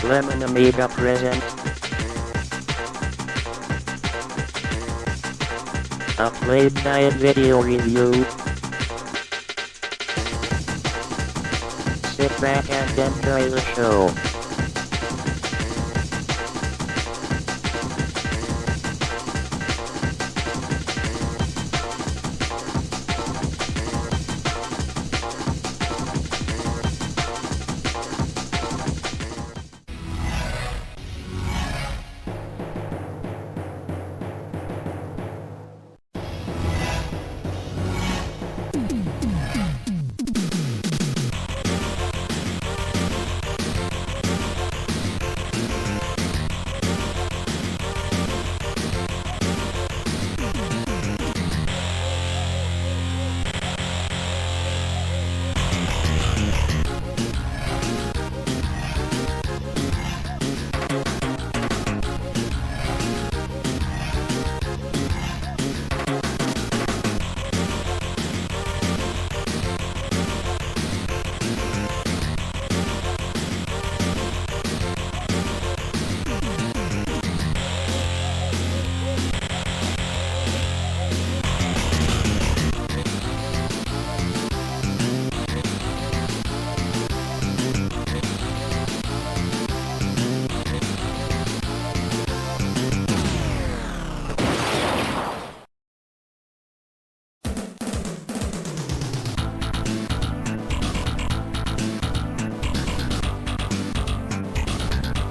Lemon Amiga present a Playguide video review. Sit back and enjoy the show.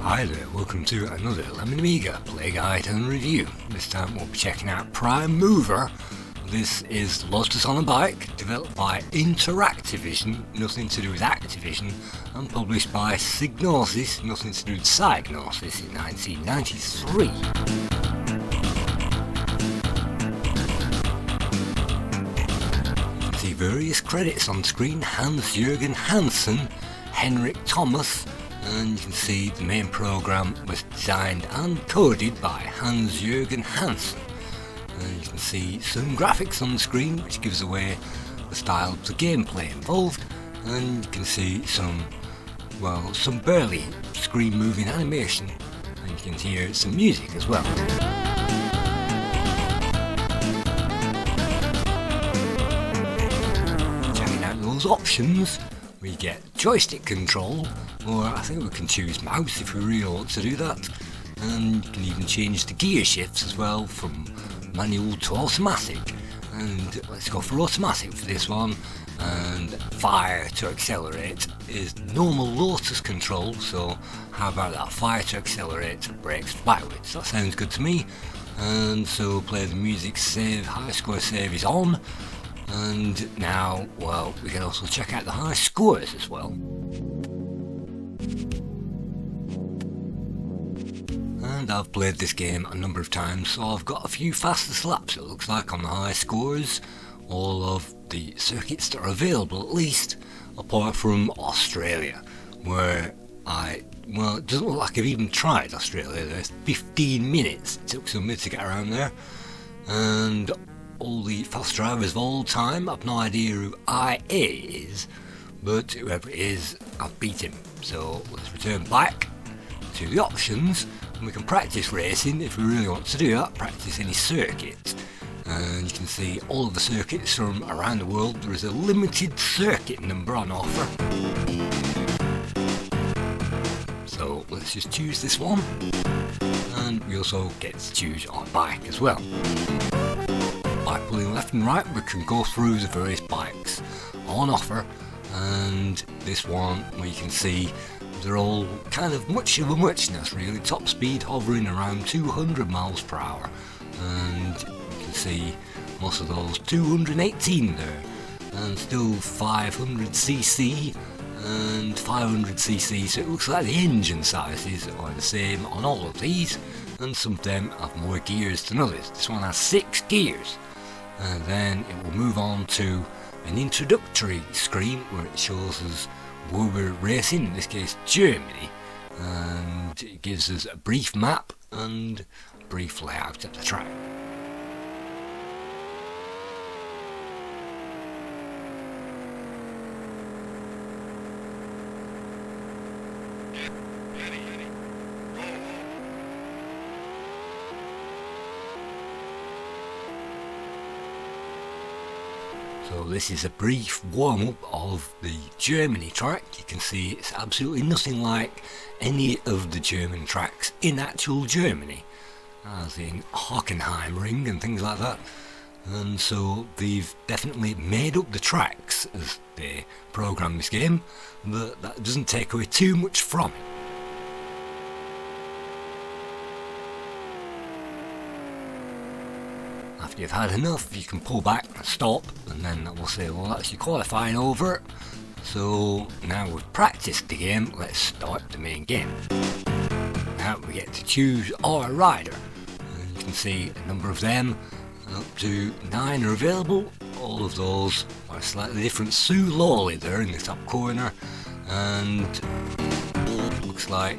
Hi there, welcome to another Lemon Amiga Playguide and review. This time we'll be checking out Prime Mover. This is Lotus on a Bike, developed by Interactivision, nothing to do with Activision, and published by Psygnosis, nothing to do with Psygnosis, in 1993. You can see various credits on screen: Hans-Jürgen Hansen, Henrik Thomas, and you can see the main program was designed and coded by Hans-Jürgen Hansen. And you can see some graphics on the screen which gives away the style of the gameplay involved, and you can see some barely screen moving animation, and you can hear some music as well. Checking out those options, we get joystick control, or I think we can choose mouse if we really want to do that, and you can even change the gear shifts as well from manual to automatic. And let's go for automatic for this one, and fire to accelerate is normal Lotus control, so how about that? Fire to accelerate, brakes backwards. That sounds good to me. And so play the music, save, high score save is on. And now, well, we can also check out the high scores as well. And I've played this game a number of times, so I've got a few fastest laps, it looks like, on the high scores. All of the circuits that are available, at least, apart from Australia, where it doesn't look like I've even tried Australia. There's 15 minutes it took some minutes to get around there. And all the fast drivers of all time, I've no idea who IA is, but whoever it is, I've beat him. So let's return back to the options, and we can practice racing if we really want to do that, practice any circuit. And you can see all of the circuits from around the world. There is a limited circuit number on offer. So let's just choose this one, and we also get to choose our bike as well. By pulling left and right, we can go through the various bikes on offer, and this one we can see they're all kind of much of a muchness really. Top speed hovering around 200 miles per hour, and you can see most of those 218 there, and still 500cc and 500cc, so it looks like the engine sizes are the same on all of these, and some of them have more gears than others. This one has 6 gears. And then it will move on to an introductory screen where it shows us where we're racing, in this case Germany, and it gives us a brief map and a brief layout of the track. Ready. So this is a brief warm-up of the Germany track. You can see it's absolutely nothing like any of the German tracks in actual Germany, as in Hockenheimring and things like that. And so they've definitely made up the tracks as they program this game, but that doesn't take away too much from it. After you've had enough, you can pull back and stop, and then that will say, well, that's your qualifying over. So now we've practiced the game, let's start the main game. Now we get to choose our rider, and you can see a number of them, up to 9 are available. All of those are slightly different. Sue Lawley there in the top corner, and looks like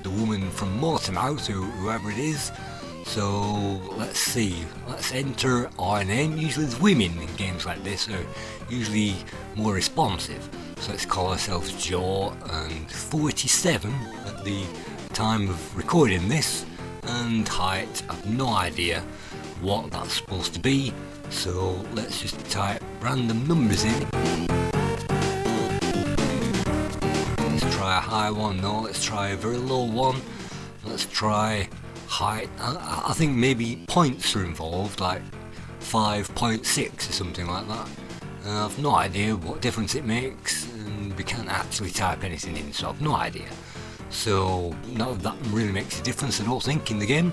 the woman from Mortemouth, whoever it is. So let's see, let's enter our name. Usually the women in games like this are usually more responsive, so let's call ourselves Jo, and 47 at the time of recording this, and height, I've no idea what that's supposed to be, so let's just type random numbers in. Let's try a high one, no, let's try a very low one, let's try height. I think maybe points are involved, like 5.6 or something like that. I've no idea what difference it makes, and we can't actually type anything in, so I've no idea. So none of that really makes a difference, I don't think, in the game.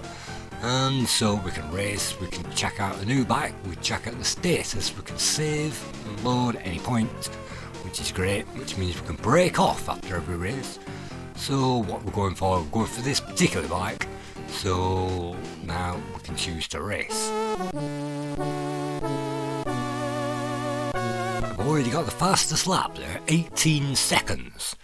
And so we can race, we can check out a new bike, we check out the status, we can save and load at any point, which is great, which means we can break off after every race. So what we're going for this particular bike. So now we can choose to race. I've already got the fastest lap there, 18 seconds.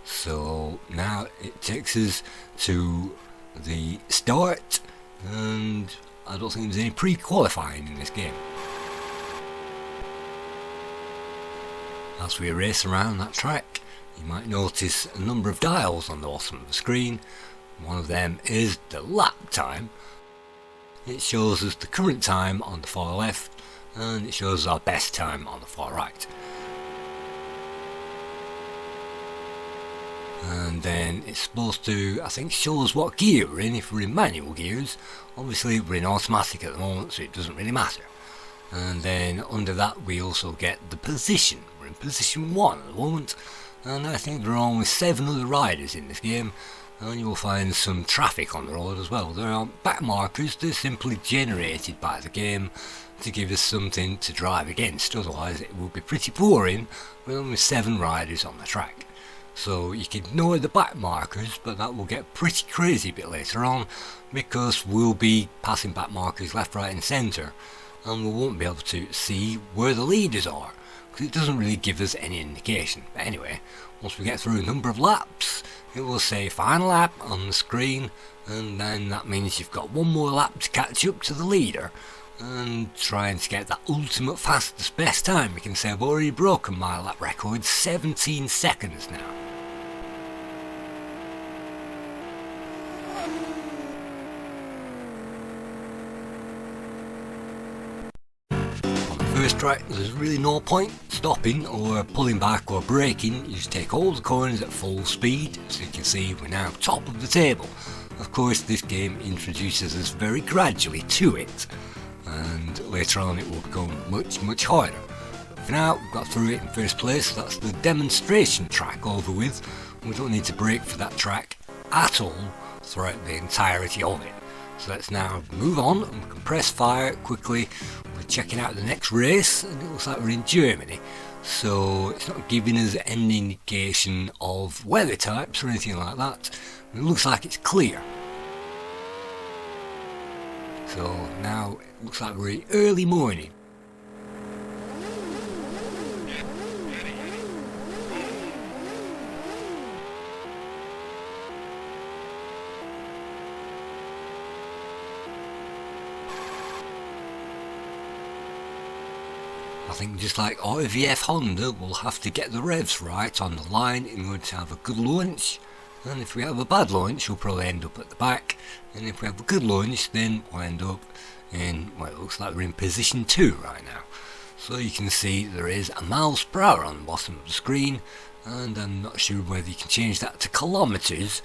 So now it takes us to the start, and I don't think there's any pre-qualifying in this game. As we race around that track, you might notice a number of dials on the bottom of the screen. One of them is the lap time. It shows us the current time on the far left, and it shows our best time on the far right. And then it's supposed to, I think, show us what gear we're in if we're in manual gears. Obviously we're in automatic at the moment, so it doesn't really matter. And then under that we also get the position. We're in position 1 at the moment, and I think there are only 7 other riders in this game, and you will find some traffic on the road as well. There aren't back markers, they're simply generated by the game to give us something to drive against, otherwise it will be pretty boring with only 7 riders on the track. So you can ignore the back markers, but that will get pretty crazy a bit later on, because we'll be passing back markers left, right and centre, and we won't be able to see where the leaders are, because it doesn't really give us any indication. But anyway, once we get through a number of laps, it will say final lap on the screen, and then that means you've got one more lap to catch up to the leader, and trying to get that ultimate fastest best time. We can say I've already broken my lap record, 17 seconds now. First track, there's really no point stopping or pulling back or braking. You just take all the corners at full speed. So you can see we're now top of the table. Of course this game introduces us very gradually to it, and later on it will become much harder. For now we've got through it in first place. That's the demonstration track over with. We don't need to brake for that track at all throughout the entirety of it. So let's now move on, and we can press fire quickly. We're checking out the next race, and it looks like we're in Germany, so it's not giving us any indication of weather types or anything like that. It looks like it's clear. So now it looks like we're in early morning. think just like RVF Honda, we'll have to get the revs right on the line in order to have a good launch. And if we have a bad launch, we'll probably end up at the back. And if we have a good launch, then we'll end up in, well, it looks like we're in position 2 right now. So you can see there is a miles per hour on the bottom of the screen, and I'm not sure whether you can change that to kilometers,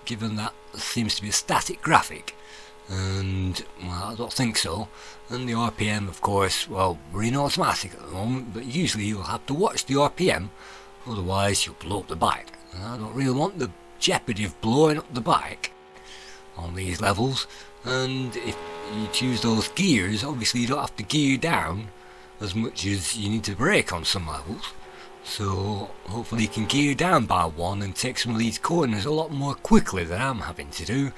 given that seems to be a static graphic. And well, I don't think so. And the RPM, of course, well, we're in automatic at the moment, but usually you'll have to watch the RPM, otherwise you'll blow up the bike. And I don't really want the jeopardy of blowing up the bike on these levels. And if you choose those gears, obviously you don't have to gear down as much as you need to brake on some levels. So hopefully you can gear down by 1 and take some of these corners a lot more quickly than I'm having to do,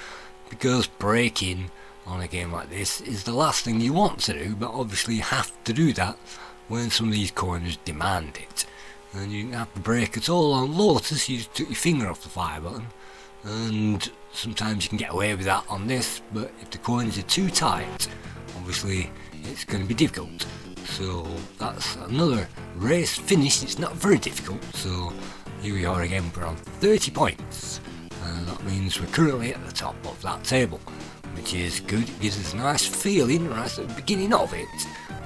because braking on a game like this is the last thing you want to do, but obviously you have to do that when some of these corners demand it. And you didn't have to brake at all on Lotus, you just took your finger off the fire button, and sometimes you can get away with that on this, but if the corners are too tight, obviously it's going to be difficult. So that's another race finished. It's not very difficult, so here we are again, we're on 30 points, and that means we're currently at the top of that table, which is good. It gives us a nice feeling right at the beginning of it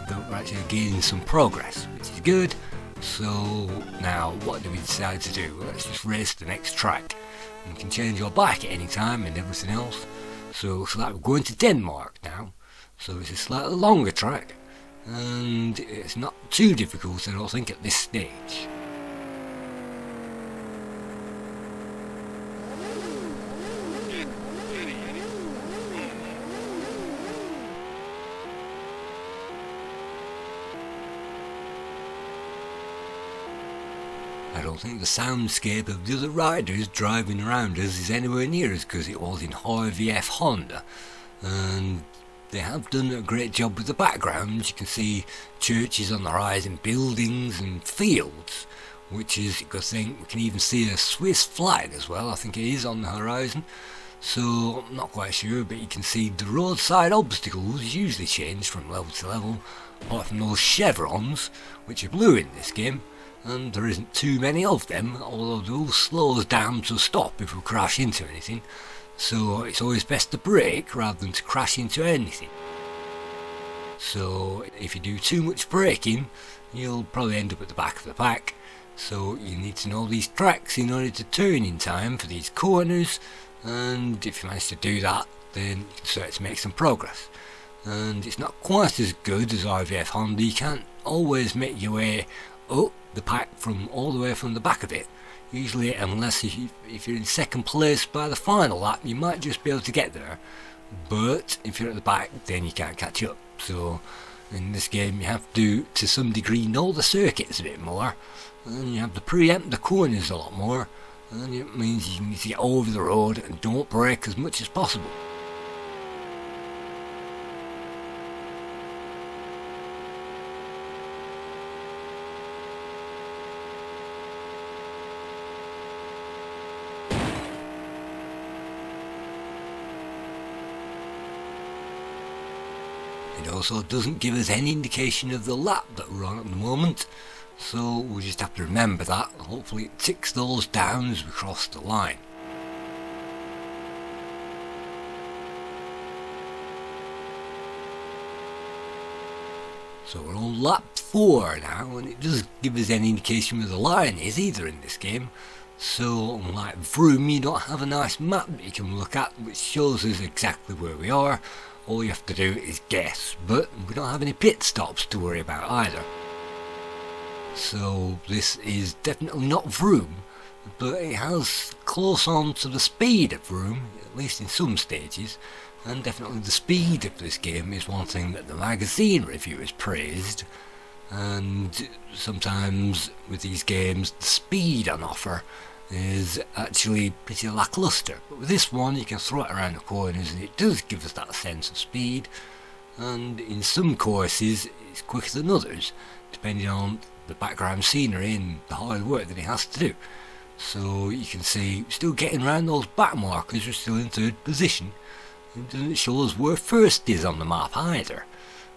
that we're actually gaining some progress, which is good. So now what do we decide to do? Well, let's just race the next track. You can change your bike at any time and everything else. So it looks like we're going to Denmark now, so it's a slightly longer track, and it's not too difficult, I don't think, at this stage. I don't think the soundscape of the other riders driving around us is anywhere near as good as it was in RVF Honda, and they have done a great job with the backgrounds. You can see churches on the horizon, buildings and fields, which is a good thing. We can even see a Swiss flag as well, I think it is on the horizon. So I'm not quite sure, but you can see the roadside obstacles usually change from level to level, apart from those chevrons, which are blue in this game. And there isn't too many of them, although they will slow us down to a stop if we crash into anything. So it's always best to brake rather than to crash into anything. So if you do too much braking, you'll probably end up at the back of the pack. So you need to know these tracks in order to turn in time for these corners, and if you manage to do that, then you can start to make some progress. And it's not quite as good as RVF Honda. You can't always make your way up the pack from all the way from the back of it, usually, unless if you're in second place by the final lap, you might just be able to get there, but if you're at the back, then you can't catch up. So in this game you have to some degree know the circuits a bit more, and you have to preempt the corners a lot more, and it means you need to get over the road and don't brake as much as possible. It also doesn't give us any indication of the lap that we're on at the moment, so we'll just have to remember that. Hopefully it ticks those down as we cross the line. So we're on lap 4 now, and it doesn't give us any indication where the line is either in this game. So unlike Vroom, you don't have a nice map that you can look at which shows us exactly where we are. All you have to do is guess, but we don't have any pit stops to worry about either. So this is definitely not Vroom, but it has close on to the speed of Vroom, at least in some stages, and definitely the speed of this game is one thing that the magazine reviewers praised, and sometimes with these games the speed on offer is actually pretty lackluster, but with this one you can throw it around the corners and it does give us that sense of speed, and in some courses it's quicker than others depending on the background scenery and the hard work that it has to do. So you can see still getting around those back markers, we're still in 3rd position. It doesn't show us where first is on the map either,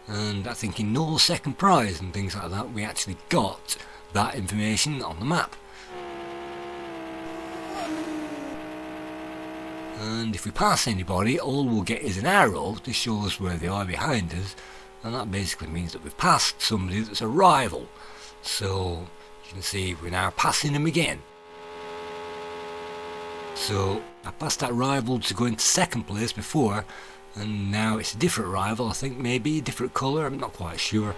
and I think in no second prize and things like that we actually got that information on the map. And if we pass anybody, all we'll get is an arrow to show us where they are behind us, and that basically means that we've passed somebody that's a rival. So you can see we're now passing them again. So I passed that rival to go into second place before, and now it's a different rival. I think maybe a different colour, I'm not quite sure.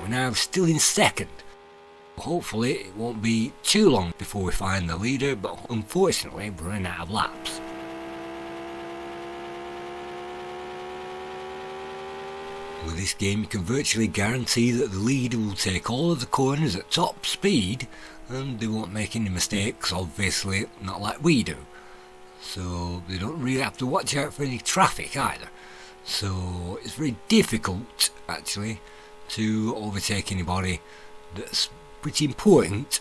We're now still in second. Hopefully it won't be too long before we find the leader, but unfortunately we're running out of laps. With this game you can virtually guarantee that the leader will take all of the corners at top speed, and they won't make any mistakes, obviously, not like we do. So they don't really have to watch out for any traffic either. So it's very difficult actually to overtake anybody. That's pretty important,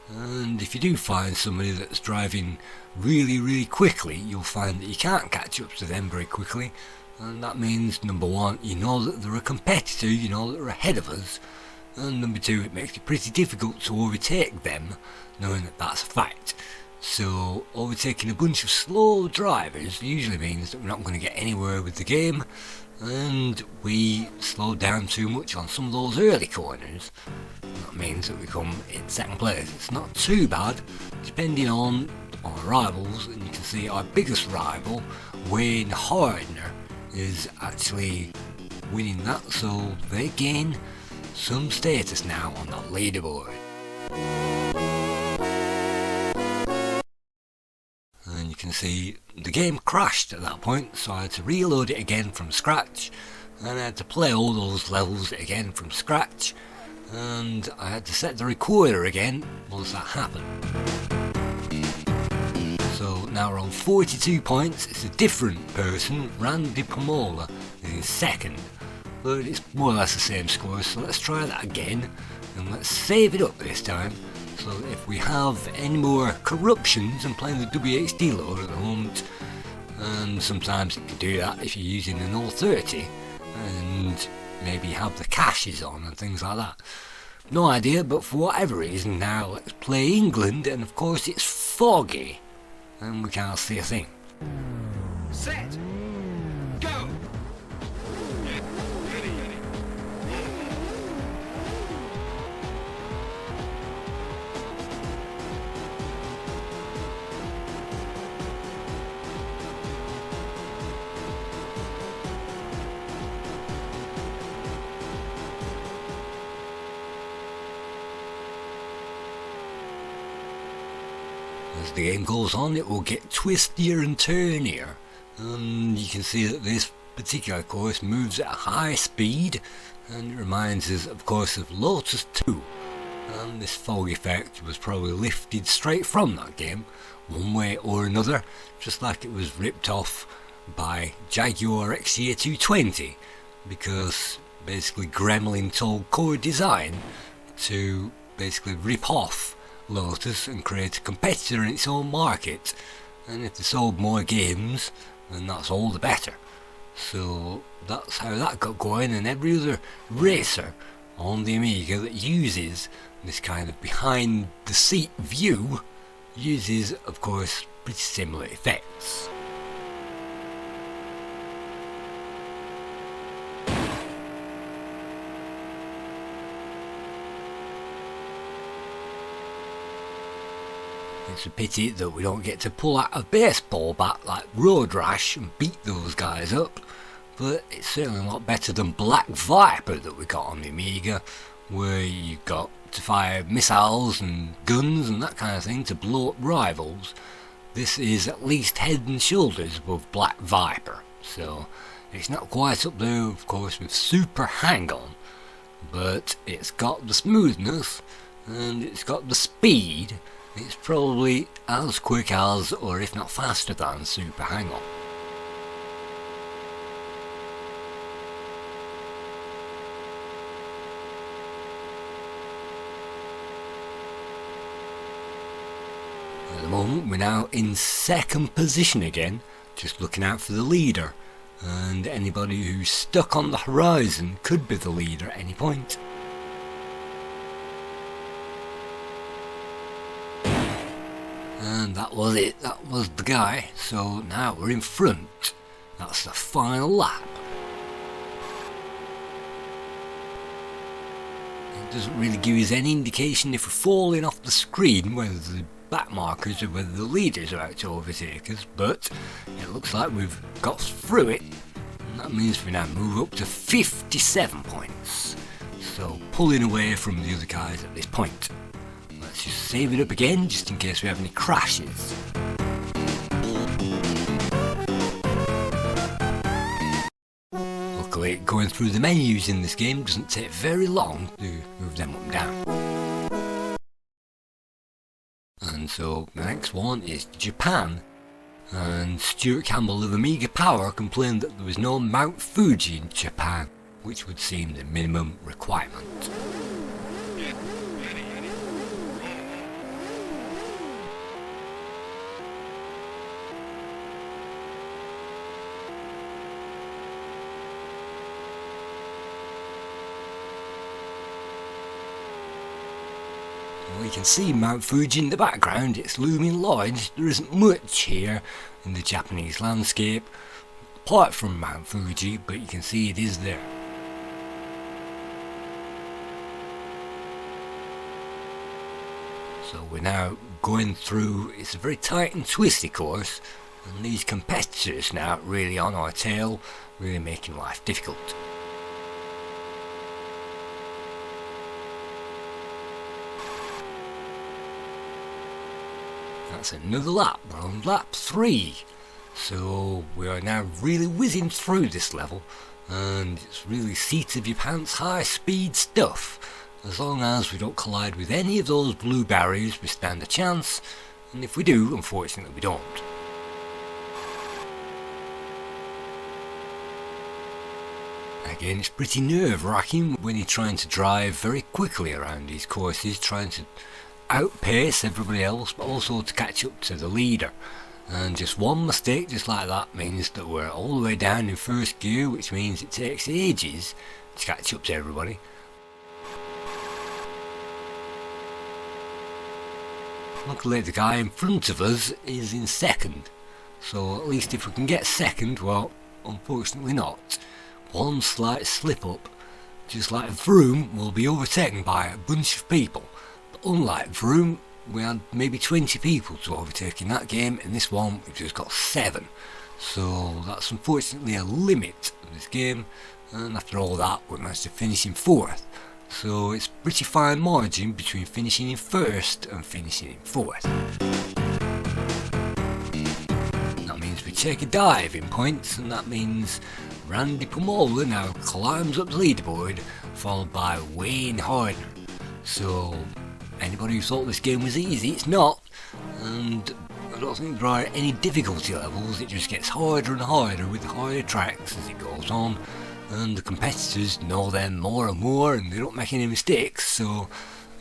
and if you do find somebody that's driving really quickly, you'll find that you can't catch up to them very quickly, and that means number one, you know that they're a competitor, you know that they're ahead of us, and number two, it makes it pretty difficult to overtake them knowing that that's a fact. So overtaking a bunch of slow drivers usually means that we're not going to get anywhere with the game, and we slow down too much on some of those early corners. That means that we come in second place. It's not too bad depending on our rivals, and you can see our biggest rival, Wayne Hardner, is actually winning that, so they gain some status now on the leaderboard. And you can see the game crashed at that point, so I had to reload it again from scratch, and I had to play all those levels again from scratch, and I had to set the recorder again once that happened. So now we're on 42 points. It's a different person. Randy Pomola is in second, but it's more or less the same score, so let's try that again, and let's save it up this time. So if we have any more corruptions, I'm playing the WHD load at the moment, and sometimes it can do that if you're using an 030 and maybe have the caches on and things like that. No idea, but for whatever reason now let's play England, and of course it's foggy and we can't see a thing. Set! Go! As the game goes on, it will get twistier and turnier, and you can see that this particular course moves at a high speed, and it reminds us of course of Lotus 2, and this fog effect was probably lifted straight from that game one way or another, just like it was ripped off by Jaguar XJ 220, because basically Gremlin told Core Design to basically rip off Lotus and create a competitor in its own market, and if they sold more games then that's all the better. So that's how that got going, and every other racer on the Amiga that uses this kind of behind the seat view uses of course pretty similar effects. It's a pity that we don't get to pull out a baseball bat like Road Rash and beat those guys up, but it's certainly a lot better than Black Viper that we got on the Amiga, where you got to fire missiles and guns and that kind of thing to blow up rivals. This is at least head and shoulders above Black Viper, so it's not quite up there of course with Super Hang-On, but it's got the smoothness and it's got the speed. It's probably as quick as, or if not faster than, Super Hang-On. At the moment we're now in second position again, just looking out for the leader, and anybody who's stuck on the horizon could be the leader at any point. And that was it, that was the guy. So now we're in front. That's the final lap. It doesn't really give us any indication if we're falling off the screen whether the back markers or whether the leaders are out to overtake us, but it looks like we've got through it, and that means we now move up to 57 points. So pulling away from the other guys at this point. Let's just save it up again just in case we have any crashes. Luckily, going through the menus in this game doesn't take very long to move them up and down. And so the next one is Japan, and Stuart Campbell of Amiga Power complained that there was no Mount Fuji in Japan, which would seem the minimum requirement. Well, you can see Mount Fuji in the background, it's looming large. There isn't much here in the Japanese landscape apart from Mount Fuji, but you can see it is there. So we're now going through, it's a very tight and twisty course, and these competitors now really on our tail, really making life difficult. That's another lap, we're on lap 3. So we are now really whizzing through this level, and it's really seat of your pants high speed stuff. As long as we don't collide with any of those blue barriers we stand a chance, and if we do, unfortunately we don't. Again, it's pretty nerve-wracking when you're trying to drive very quickly around these courses, trying to outpace everybody else but also to catch up to the leader, and just one mistake just like that means that we're all the way down in first gear, which means it takes ages to catch up to everybody. Luckily the guy in front of us is in second, so at least if we can get second, well, unfortunately not. One slight slip up, just like Vroom, will be overtaken by a bunch of people. Unlike Vroom, we had maybe 20 people to overtake in that game, in this one we've just got 7. So that's unfortunately a limit of this game, and after all that we managed to finish in 4th. So it's a pretty fine margin between finishing in 1st and finishing in 4th. That means we take a dive in points, and that means Randy Pomola now climbs up the leaderboard, followed by Wayne Harden. So anybody who thought this game was easy, it's not, and I don't think there are any difficulty levels. It just gets harder and harder with the higher tracks as it goes on, and the competitors know them more and more and they don't make any mistakes, so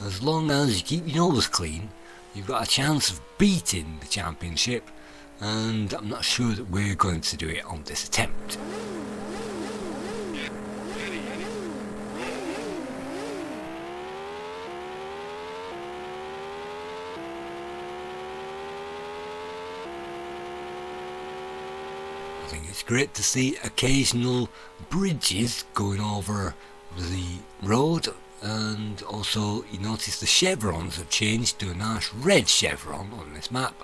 as long as you keep your nose clean you've got a chance of beating the championship, and I'm not sure that we're going to do it on this attempt. I think it's great to see occasional bridges going over the road, and also you notice the chevrons have changed to a nice red chevron on this map,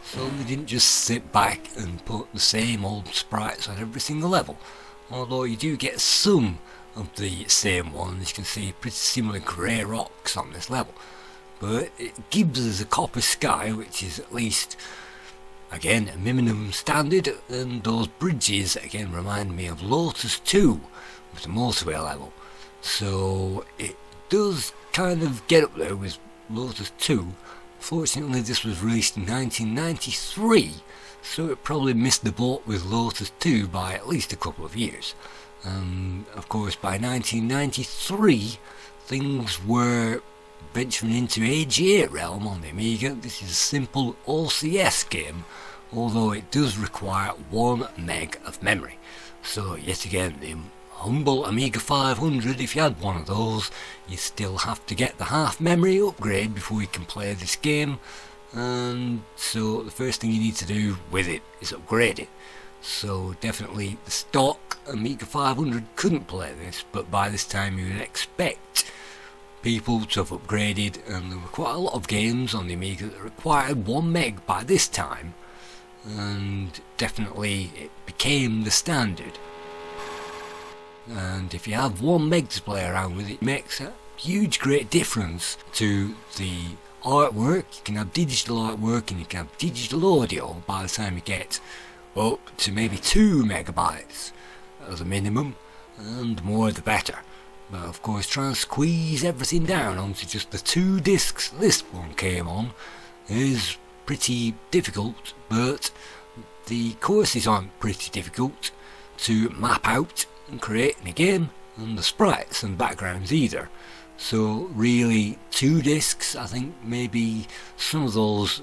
so they didn't just sit back and put the same old sprites on every single level, although you do get some of the same ones. You can see pretty similar grey rocks on this level, but it gives us a copper sky, which is at least again a minimum standard, and those bridges again remind me of Lotus 2 with the motorway level, so it does kind of get up there with Lotus 2. Fortunately this was released in 1993, so it probably missed the boat with Lotus 2 by at least a couple of years. Of course by 1993 things were venturing into AGA realm on the Amiga, this is a simple OCS game, although it does require 1 meg of memory. So yet again, the humble Amiga 500, if you had one of those, you still have to get the half memory upgrade before you can play this game, and so the first thing you need to do with it is upgrade it. So definitely the stock Amiga 500 couldn't play this, but by this time you would expect people to have upgraded, and there were quite a lot of games on the Amiga that required 1 meg by this time, and definitely it became the standard. And if you have 1 meg to play around with, it makes a huge great difference to the artwork. You can have digital artwork and you can have digital audio by the time you get up to maybe 2 megabytes as a minimum, and more the better. But of course, trying to squeeze everything down onto just the 2 discs this one came on is pretty difficult, but the courses aren't pretty difficult to map out and create in a game, and the sprites and backgrounds either. So really, 2 discs, I think maybe some of those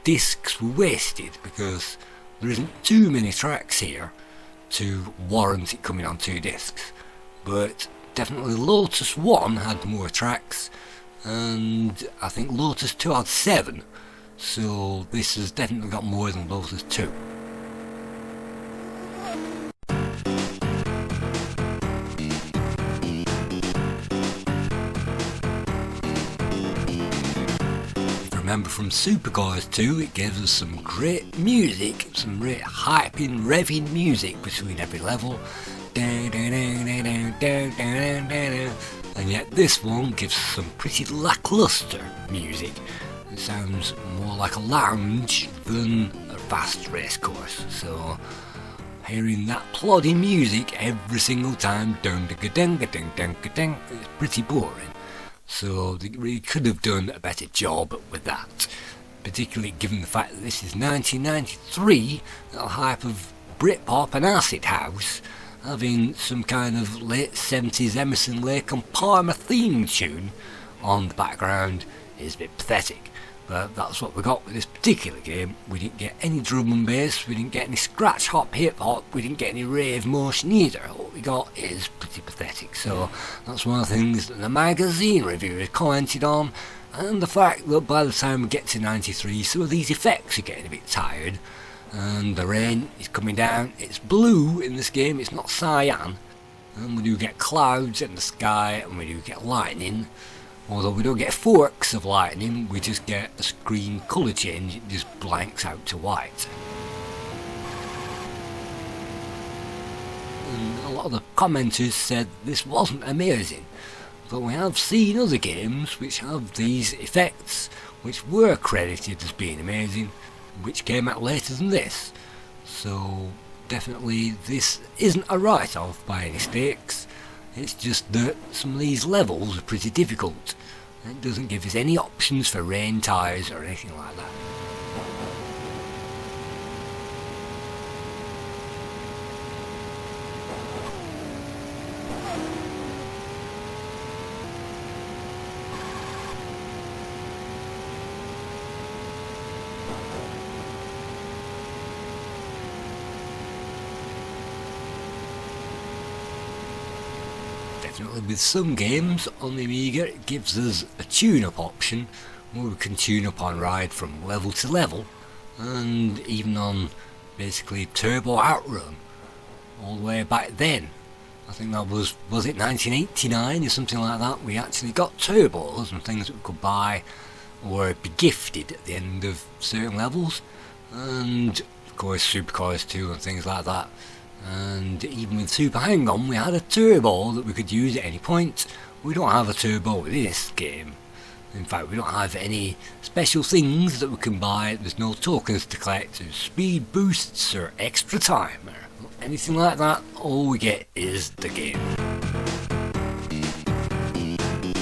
discs were wasted because there isn't too many tracks here to warrant it coming on 2 discs. But definitely Lotus 1 had more tracks, and I think Lotus 2 had 7, so this has definitely got more than Lotus 2. Remember from Supercars 2, it gives us some great music, some great hyping, revving music between every level, and yet this one gives some pretty lackluster music. It sounds more like a lounge than a fast race course, so hearing that plodding music every single time, it's pretty boring. So they really could have done a better job with that, particularly given the fact that this is 1993, that hype of Britpop and acid house, having some kind of late 70s Emerson, Lake and Palmer theme tune on the background is a bit pathetic. But that's what we got with this particular game. We didn't get any drum and bass, we didn't get any scratch hop hip hop, we didn't get any rave motion either. What we got is pretty pathetic. So that's one of the things that the magazine reviewers commented on, and the fact that by the time we get to 93, some of these effects are getting a bit tired, and the rain is coming down. It's blue in this game, it's not cyan, and we do get clouds in the sky, and we do get lightning. Although we don't get forks of lightning, we just get a screen colour change, it just blanks out to white. And a lot of the commenters said this wasn't amazing, but we have seen other games which have these effects, which were credited as being amazing, which came out later than this. So definitely this isn't a write-off by any stakes. It's just that some of these levels are pretty difficult. It doesn't give us any options for rain tyres or anything like that. Definitely with some games on the Amiga it gives us a tune-up option where we can tune up on ride from level to level, and even on basically Turbo Outrun all the way back then. I think that was it 1989 or something like that, we actually got turbos and things that we could buy or be gifted at the end of certain levels, and of course Supercars 2 and things like that. And even with Super Hang-On we had a turbo that we could use at any point. We don't have a turbo with this game. In fact, we don't have any special things that we can buy. There's no tokens to collect, or speed boosts or extra time or anything like that. All we get is the game.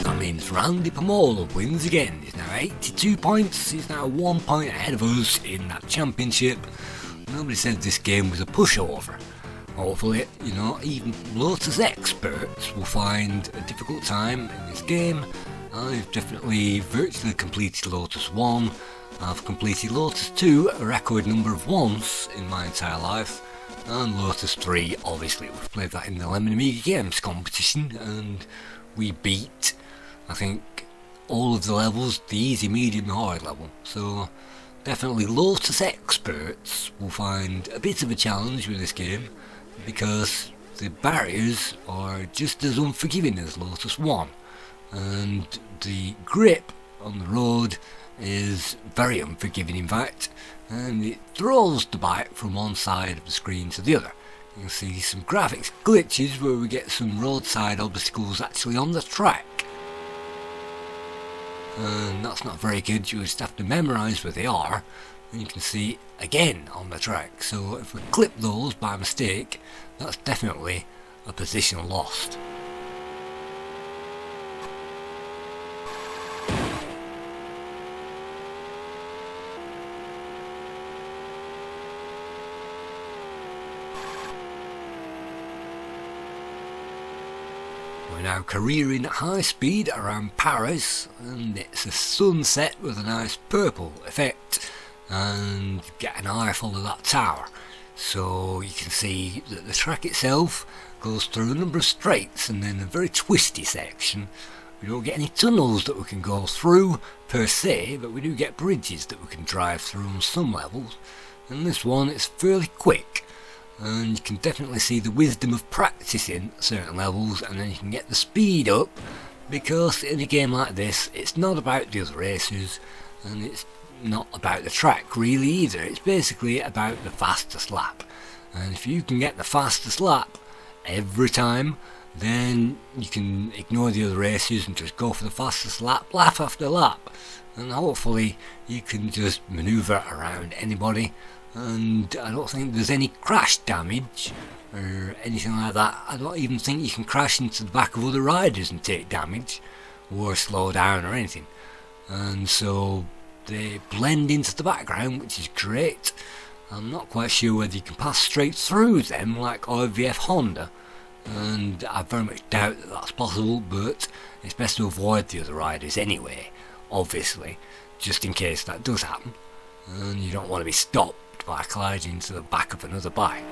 That means Randy Pomolo wins again. He's now 82 points. He's now 1 point ahead of us in that championship. Nobody said this game was a pushover. Hopefully, even Lotus experts will find a difficult time in this game I've definitely virtually completed Lotus 1. I've completed Lotus 2 a record number of once in my entire life, and Lotus 3, obviously we've played that in the Lemon Amiga Games competition, and we beat, I think, all of the levels, the easy, medium and hard level. So definitely Lotus experts will find a bit of a challenge with this game, because the barriers are just as unforgiving as Lotus 1, and the grip on the road is very unforgiving in fact, and it throws the bike from one side of the screen to the other. You can see some graphics glitches where we get some roadside obstacles actually on the track, and that's not very good. You just have to memorise where they are, and you can see again on the track. So if we clip those by mistake, that's definitely a position lost. We're now careering at high speed around Paris, and it's a sunset with a nice purple effect, and get an eyeful of that tower. So you can see that the track itself goes through a number of straights and then a very twisty section. We don't get any tunnels that we can go through per se, but we do get bridges that we can drive through on some levels, and this one is fairly quick. And you can definitely see the wisdom of practicing certain levels, and then you can get the speed up, because in a game like this it's not about the other races, and it's not about the track really either. It's basically about the fastest lap, and if you can get the fastest lap every time, then you can ignore the other races and just go for the fastest lap, lap after lap, and hopefully you can just manoeuvre around anybody. And I don't think there's any crash damage or anything like that. I don't even think you can crash into the back of other riders and take damage or slow down or anything. And so they blend into the background, which is great. I'm not quite sure whether you can pass straight through them like RVF Honda, and I very much doubt that that's possible, but it's best to avoid the other riders anyway, obviously, just in case that does happen, and you don't want to be stopped by colliding into the back of another bike.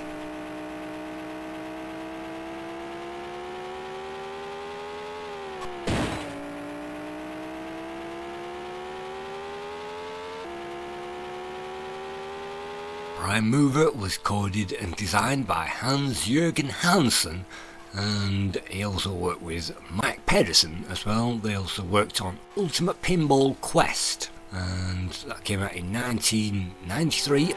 Prime Mover was coded and designed by Hans-Jürgen Hansen, and he also worked with Mike Pedersen as well. They also worked on Ultimate Pinball Quest, and that came out in 1993.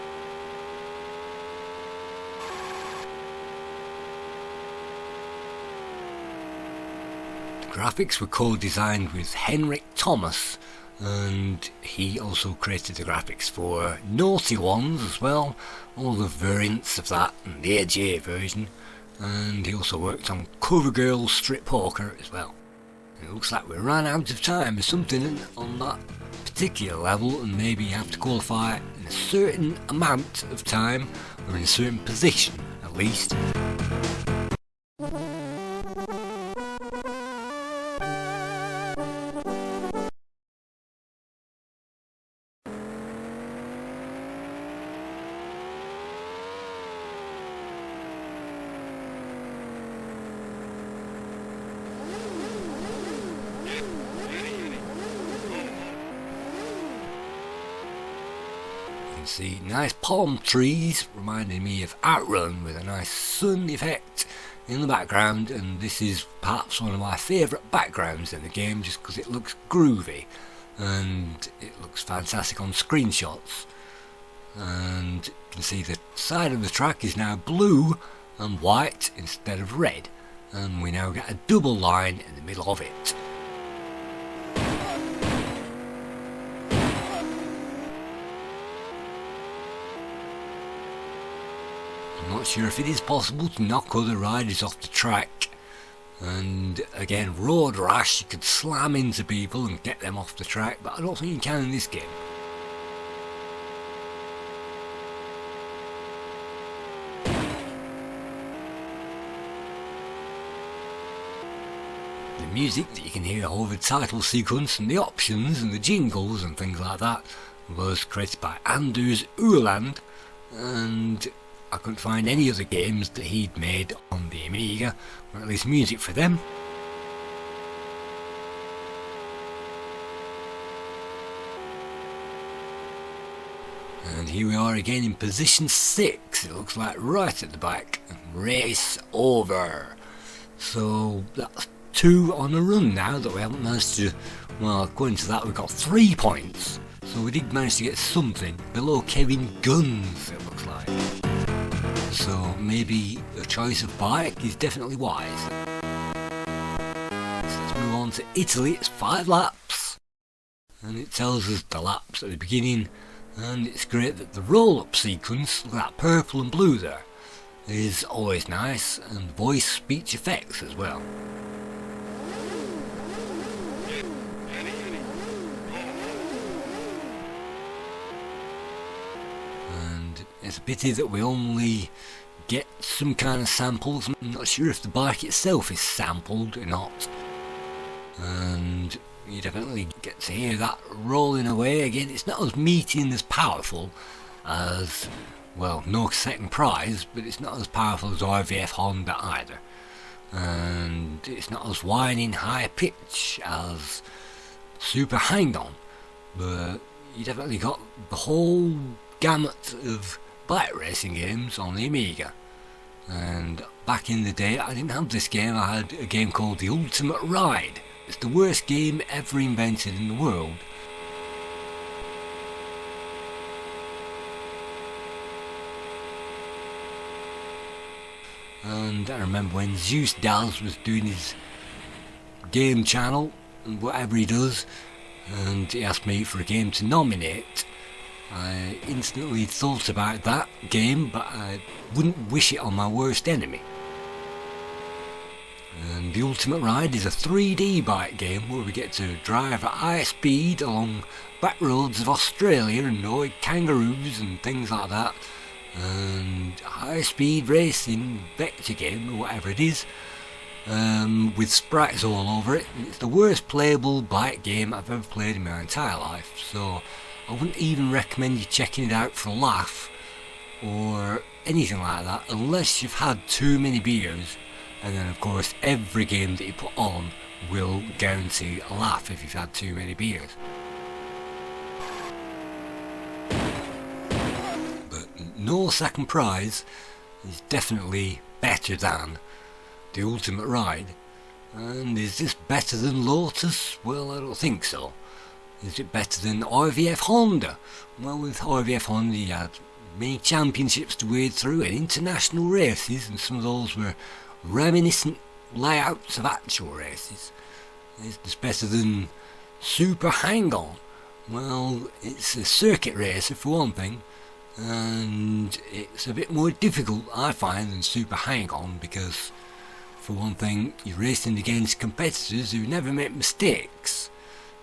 Graphics were co-designed with Henrik Thomas, and he also created the graphics for Naughty Ones as well, all the variants of that and the AGA version, and he also worked on CoverGirl Strip Poker as well. It looks like we ran out of time or something on that particular level, and maybe you have to qualify in a certain amount of time or in a certain position at least. See nice palm trees reminding me of Outrun with a nice sun effect in the background, and this is perhaps one of my favourite backgrounds in the game just because it looks groovy and it looks fantastic on screenshots. And you can see the side of the track is now blue and white instead of red, and we now get a double line in the middle of it. I'm not sure if it is possible to knock other riders off the track, and again, road rash, you could slam into people and get them off the track, but I don't think you can in this game. The music that you can hear over the title sequence and the options and the jingles and things like that was created by Anders Ueland, and I couldn't find any other games that he'd made on the Amiga, or at least music for them. And here we are again in position 6, it looks like, right at the back. Race over. So that's 2 on a run now that we haven't managed to, well, according to that we've got 3 points. So we did manage to get something below Kevin Guns, it looks like. So maybe the choice of bike is definitely wise. So let's move on to Italy. It's 5 laps. And it tells us the laps at the beginning. And it's great that the roll-up sequence, look at that purple and blue there, is always nice, and voice speech effects as well. And it's a pity that we only get some kind of samples. I'm not sure if the bike itself is sampled or not. And you definitely get to hear that rolling away again. It's not as meaty and as powerful as, well, no second prize, but it's not as powerful as RVF Honda either. And it's not as whining high pitch as Super Hang-On, but you definitely got the whole gamut of bike racing games on the Amiga. And back in the day I didn't have this game, I had a game called The Ultimate Ride. It's the worst game ever invented in the world. And I remember when Zeus Daz was doing his game channel and whatever he does, and he asked me for a game to nominate, I instantly thought about that game, but I wouldn't wish it on my worst enemy. And The Ultimate Ride is a 3D bike game where we get to drive at high speed along back roads of Australia and avoid kangaroos and things like that. And high speed racing vector game or whatever it is, with sprites all over it. And it's the worst playable bike game I've ever played in my entire life, so I wouldn't even recommend you checking it out for a laugh or anything like that unless you've had too many beers. And then of course every game that you put on will guarantee a laugh if you've had too many beers. But no second prize is definitely better than The Ultimate Ride. And is this better than Lotus? Well, I don't think so. Is it better than RVF Honda? Well, with RVF Honda you had many championships to wade through and international races, and some of those were reminiscent layouts of actual races. Is this better than Super Hang-On? Well, it's a circuit racer for one thing, and it's a bit more difficult I find than Super Hang-On, because for one thing you're racing against competitors who never make mistakes,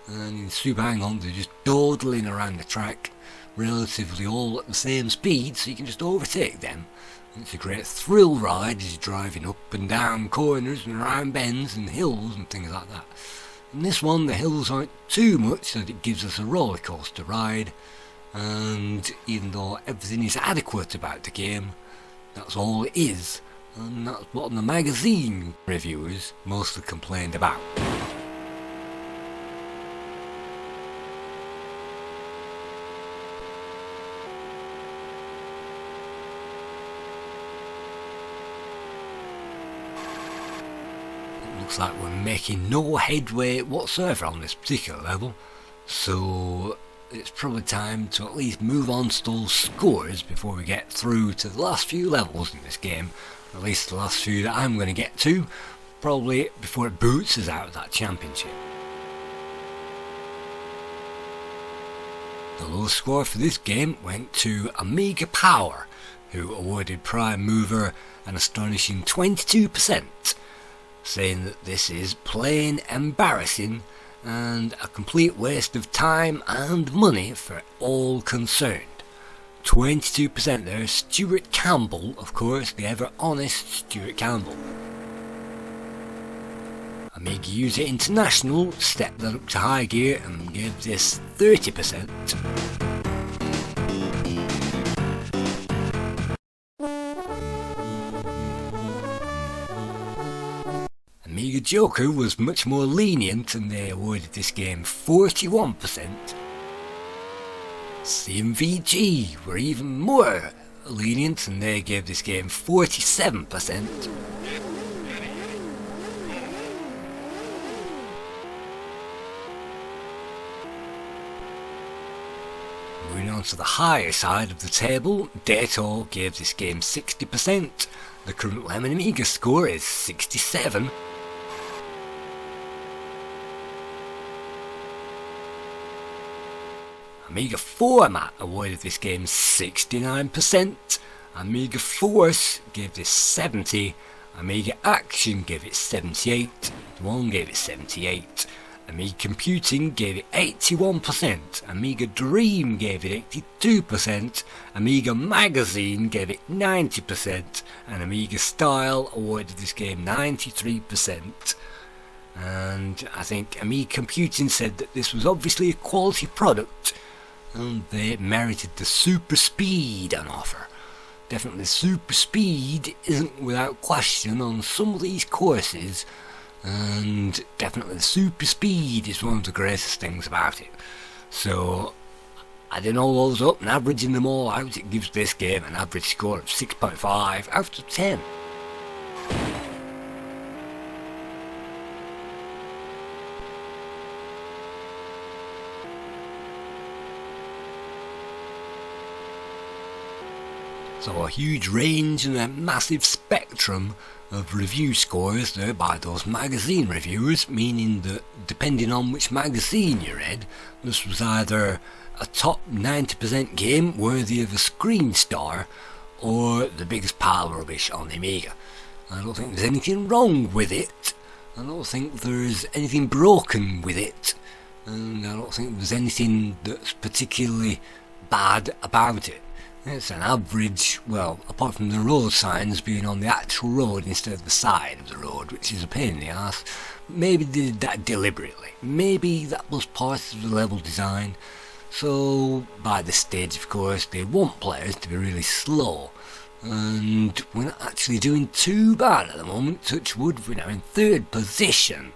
and in Super Hang-On they're just dawdling around the track relatively all at the same speed, so you can just overtake them. It's a great thrill ride as you're driving up and down corners and around bends and hills and things like that. In this one the hills aren't too much that it gives us a roller coaster ride, and even though everything is adequate about the game, that's all it is, and that's what the magazine reviewers mostly complained about. Looks like we're making no headway whatsoever on this particular level, so it's probably time to at least move on to those scores before we get through to the last few levels in this game, or at least the last few that I'm going to get to, probably before it boots us out of that championship. The lowest score for this game went to Amiga Power, who awarded Prime Mover an astonishing 22%. Saying that this is plain embarrassing and a complete waste of time and money for all concerned. 22% there. Stuart Campbell, of course, the ever honest Stuart Campbell. Amiga User International stepped that up to high gear and gave this 30%. Amiga Joker was much more lenient and they awarded this game 41%. CMVG were even more lenient and they gave this game 47%. Moving on to the higher side of the table, Dato gave this game 60%. The current Lemon Amiga score is 67. Amiga Format awarded this game 69%, Amiga Force gave this 70, Amiga Action gave it 78, One gave it 78, Amiga Computing gave it 81%, Amiga Dream gave it 82%, Amiga Magazine gave it 90%, and Amiga Style awarded this game 93%. And I think Amiga Computing said that this was obviously a quality product, and they merited the super speed on offer. Definitely super speed isn't without question on some of these courses, and definitely the super speed is one of the greatest things about it. So adding all those up and averaging them all out, it gives this game an average score of 6.5 out of 10. So a huge range and a massive spectrum of review scores there by those magazine reviewers, meaning that depending on which magazine you read, this was either a top 90% game worthy of a screen star or the biggest pile of rubbish on the Amiga. I don't think there's anything wrong with it, I don't think there's anything broken with it, and I don't think there's anything that's particularly bad about it. It's an average, well, apart from the road signs being on the actual road instead of the side of the road, which is a pain in the ass. Maybe they did that deliberately. Maybe that was part of the level design. So, by this stage, of course, they want players to be really slow. And we're not actually doing too bad at the moment. Touch wood, we're now in 3rd position.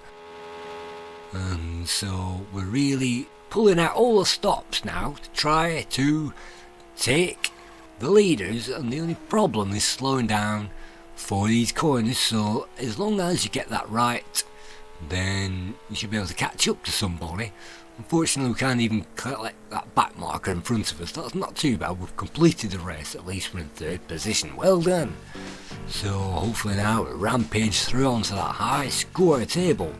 And so, we're really pulling out all the stops now to try to take the leaders, and the only problem is slowing down for these corners. So as long as you get that right, then you should be able to catch up to somebody. Unfortunately, we can't even collect that back marker in front of us. That's not too bad. We've completed the race. At least we're in 3rd position. Well done. So hopefully now we rampage through onto that high score table.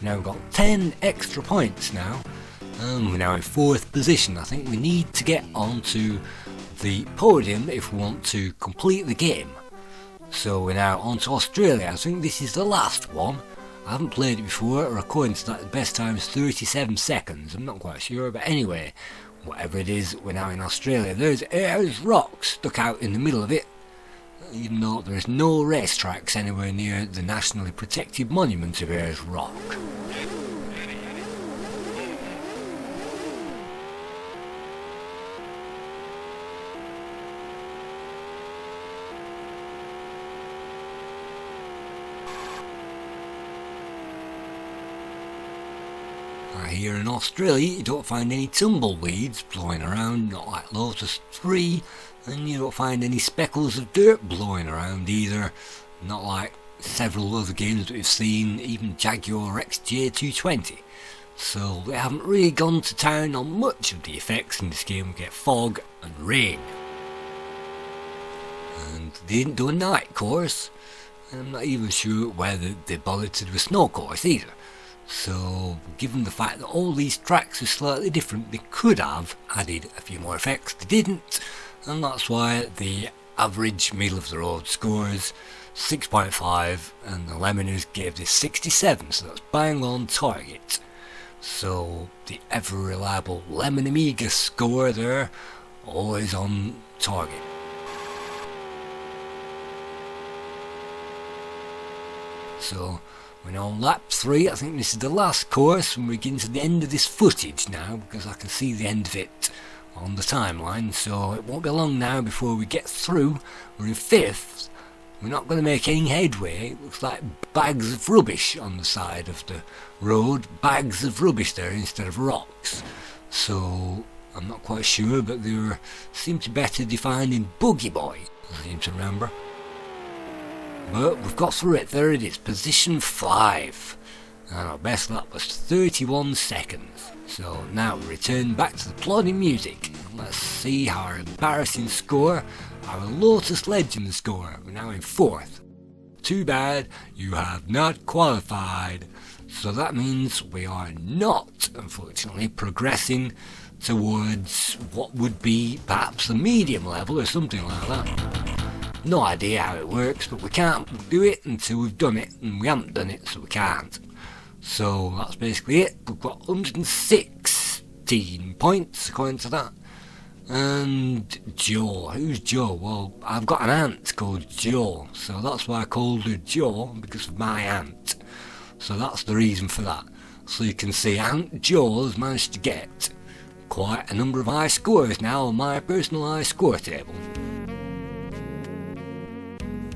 Now we've got 10 extra points now, and we're now in 4th position. I think we need to get onto the podium if we want to complete the game. So we're now on to Australia. I think this is the last one. I haven't played it before. According to that, the best time is 37 seconds. I'm not quite sure, but anyway, whatever it is, we're now in Australia. There's rocks stuck out in the middle of it, even though there's no racetracks anywhere near the nationally protected monument of Ayers Rock. Here in Australia you don't find any tumbleweeds blowing around, not like Lotus 3, and you don't find any speckles of dirt blowing around either, not like several other games that we've seen, even Jaguar XJ220. So they haven't really gone to town on much of the effects in this game. We get fog and rain. And they didn't do a night course, and I'm not even sure whether they bothered to do a snow course either. So, given the fact that all these tracks are slightly different, they could have added a few more effects. They didn't, and that's why the average middle of the road scores 6.5, and the Lemoners gave this 67, so that's bang on target. So, the ever reliable Lemon Amiga score there, always on target. So we're on lap 3. I think this is the last course, and we're getting to the end of this footage now, because I can see the end of it on the timeline, so it won't be long now before we get through. We're in 5th. We're not going to make any headway. It looks like bags of rubbish on the side of the road. Bags of rubbish there instead of rocks. So I'm not quite sure, but they seem to be better defined in Buggy Boy, I seem to remember. But we've got through it. There it is, position 5. And our best lap was 31 seconds. So now we return back to the plodding music. Let's see our embarrassing score. Our Lotus Legend score. We're now in 4th. Too bad, you have not qualified. So that means we are not, unfortunately, progressing towards what would be perhaps a medium level or something like that. No idea how it works, but we can't do it until we've done it, and we haven't done it, so we can't. So that's basically it. We've got 116 points according to that. And Joe. Who's Joe? Well, I've got an aunt called Joe, so that's why I called her Joe, because of my aunt. So that's the reason for that. So you can see Aunt Jo has managed to get quite a number of high scores now on my personal high score table.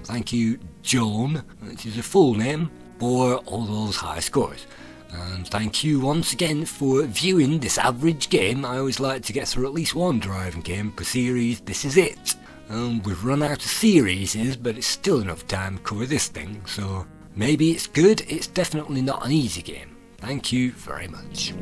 Thank you, Joan, which is a full name, for all those high scores. And thank you once again for viewing this average game. I always like to get through at least one driving game per series. This is it. We've run out of series, but it's still enough time to cover this thing, so maybe it's good. It's definitely not an easy game. Thank you very much.